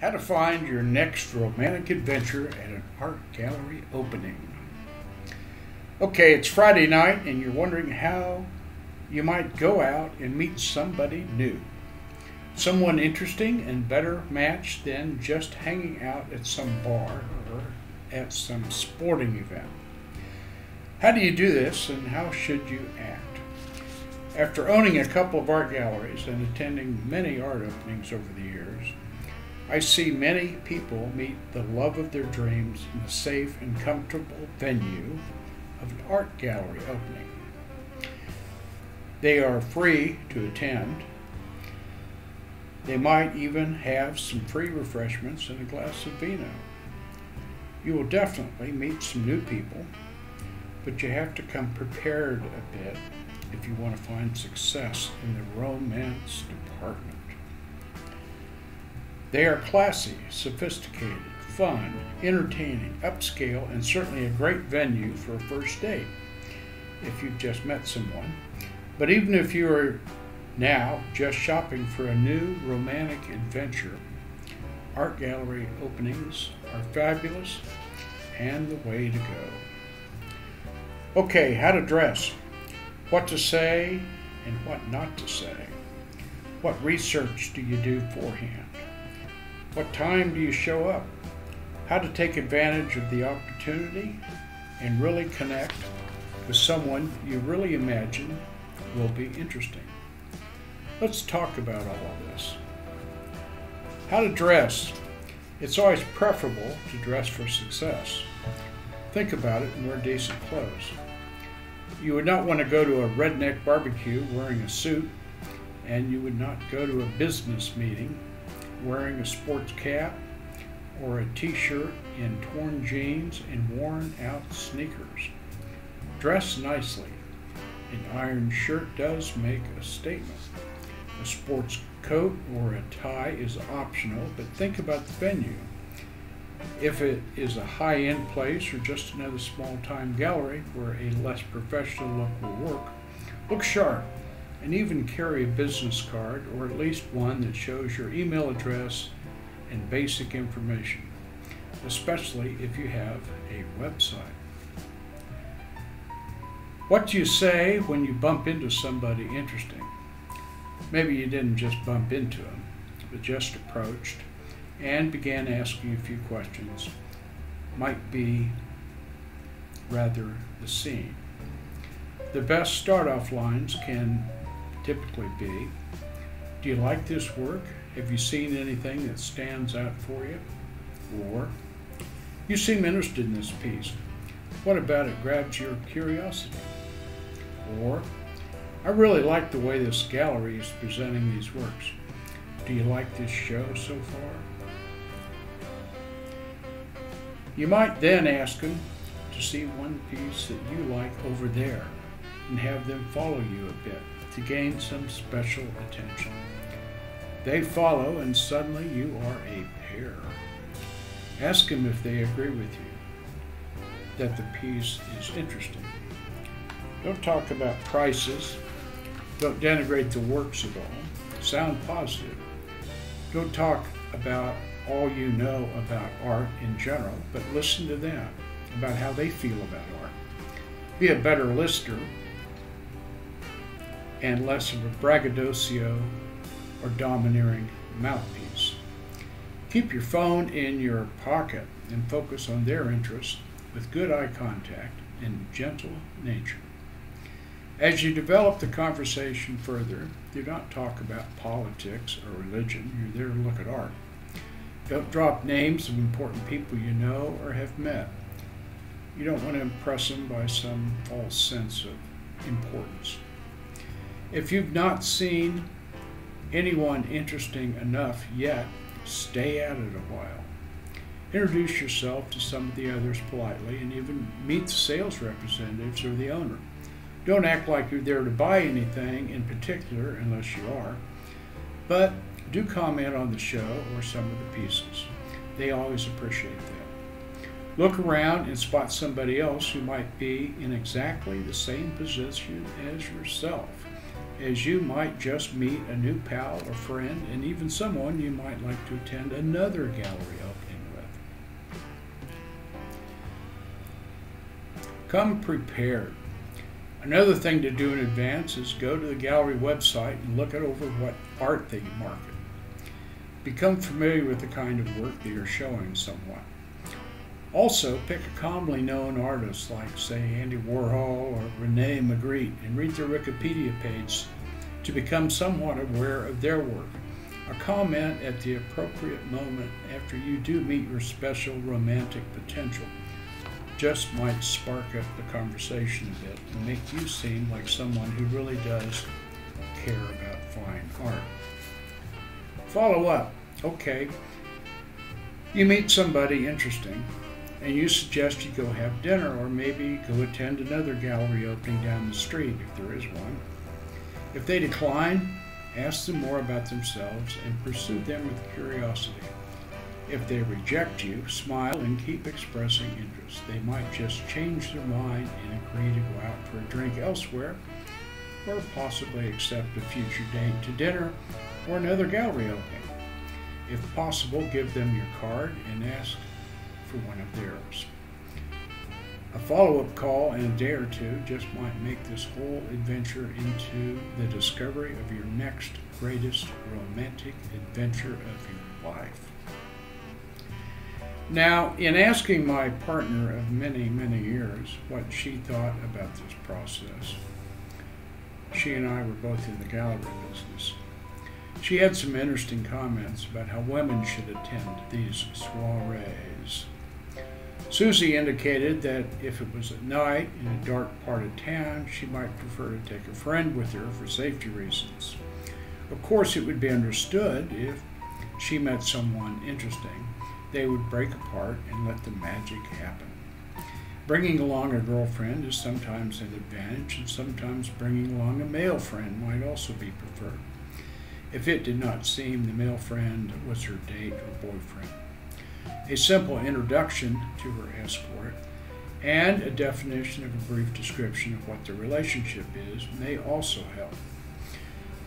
How to find your next romantic adventure at an art gallery opening. Okay, it's Friday night and you're wondering how you might go out and meet somebody new. Someone interesting and better matched than just hanging out at some bar or at some sporting event. How do you do this and how should you act? After owning a couple of art galleries and attending many art openings over the years, I see many people meet the love of their dreams in a safe and comfortable venue of an art gallery opening. They are free to attend. They might even have some free refreshments and a glass of vino. You will definitely meet some new people, but you have to come prepared a bit if you want to find success in the romance department. They are classy, sophisticated, fun, entertaining, upscale, and certainly a great venue for a first date if you've just met someone. But even if you are now just shopping for a new romantic adventure, art gallery openings are fabulous and the way to go. Okay, how to dress, what to say and what not to say. What research do you do beforehand? What time do you show up? How to take advantage of the opportunity and really connect with someone you really imagine will be interesting. Let's talk about all of this. How to dress. It's always preferable to dress for success. Think about it and wear decent clothes. You would not want to go to a redneck barbecue wearing a suit, and you would not go to a business meeting wearing a sports cap or a t-shirt in torn jeans and worn out sneakers. Dress nicely. An iron shirt does make a statement. A sports coat or a tie is optional, but think about the venue. If it is a high-end place or just another small-time gallery where a less professional look will work, look sharp and even carry a business card or at least one that shows your email address and basic information, especially if you have a website. What do you say when you bump into somebody interesting? Maybe you didn't just bump into them, but just approached and began asking a few questions. Might be rather the scene. The best start-off lines can typically be, do you like this work? Have you seen anything that stands out for you? Or, you seem interested in this piece. What about it grabs your curiosity? Or, I really like the way this gallery is presenting these works. Do you like this show so far? You might then ask them to see one piece that you like over there and have them follow you a bit to gain some special attention. They follow and suddenly you are a pair. Ask them if they agree with you that the piece is interesting. Don't talk about prices. Don't denigrate the works at all. Sound positive. Don't talk about all you know about art in general, but listen to them about how they feel about art. Be a better listener and less of a braggadocio or domineering mouthpiece. Keep your phone in your pocket and focus on their interests with good eye contact and gentle nature. As you develop the conversation further, do not talk about politics or religion. You're there to look at art. Don't drop names of important people you know or have met. You don't want to impress them by some false sense of importance. If you've not seen anyone interesting enough yet, stay at it a while. Introduce yourself to some of the others politely and even meet the sales representatives or the owner. Don't act like you're there to buy anything in particular unless you are, but do comment on the show or some of the pieces. They always appreciate that. Look around and spot somebody else who might be in exactly the same position as yourself. as you might just meet a new pal or friend, and even someone you might like to attend another gallery opening with. Come prepared. Another thing to do in advance is go to the gallery website and look over what art they market. Become familiar with the kind of work they are showing somewhat. Also, pick a commonly known artist like, say, Andy Warhol or Rene Magritte and read their Wikipedia page to become somewhat aware of their work. A comment at the appropriate moment after you do meet your special romantic potential just might spark up the conversation a bit and make you seem like someone who really does care about fine art. Follow up. Okay, you meet somebody interesting and you suggest you go have dinner or maybe go attend another gallery opening down the street if there is one. If they decline, ask them more about themselves and pursue them with curiosity. If they reject you, smile and keep expressing interest. They might just change their mind and agree to go out for a drink elsewhere, or possibly accept a future date to dinner or another gallery opening. If possible, give them your card and ask for one of theirs. A follow-up call in a day or two just might make this whole adventure into the discovery of your next greatest romantic adventure of your life. Now, in asking my partner of many, many years what she thought about this process, she and I were both in the gallery business. She had some interesting comments about how women should attend these soirees. Susie indicated that if it was at night in a dark part of town, she might prefer to take a friend with her for safety reasons. Of course, it would be understood if she met someone interesting, they would break apart and let the magic happen. Bringing along a girlfriend is sometimes an advantage, and sometimes bringing along a male friend might also be preferred, if it did not seem the male friend was her date or boyfriend. A simple introduction to her escort and a definition of a brief description of what the relationship is may also help.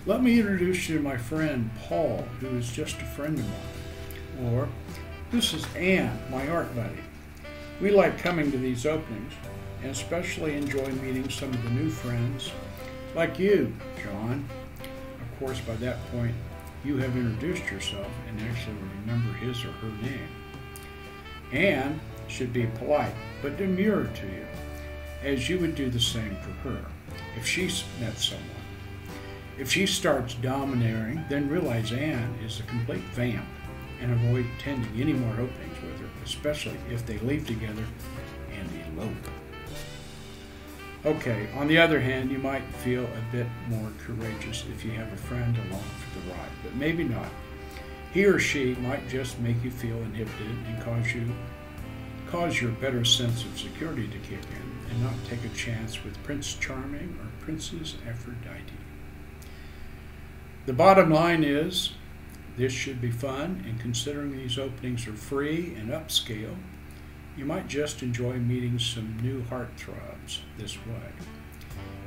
Let me introduce you to my friend Paul, who is just a friend of mine. Or, this is Ann, my art buddy. We like coming to these openings and especially enjoy meeting some of the new friends like you, John. Of course, by that point, you have introduced yourself and actually remember his or her name. Ann should be polite but demure to you, as you would do the same for her if she met someone. If she starts domineering, then realize Ann is a complete vamp and avoid attending any more openings with her, especially if they leave together and elope. Okay, on the other hand, you might feel a bit more courageous if you have a friend along for the ride, but maybe not. He or she might just make you feel inhibited and cause your better sense of security to kick in and not take a chance with Prince Charming or Princess Aphrodite. The bottom line is, this should be fun, and considering these openings are free and upscale, you might just enjoy meeting some new heartthrobs this way.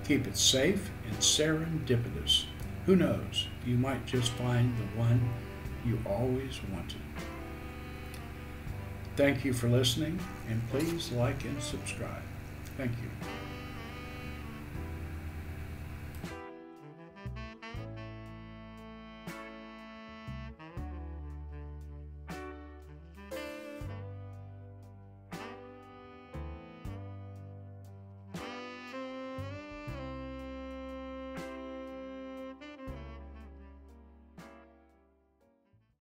Keep it safe and serendipitous. Who knows, you might just find the one you always wanted. Thank you for listening, and please like and subscribe. Thank you.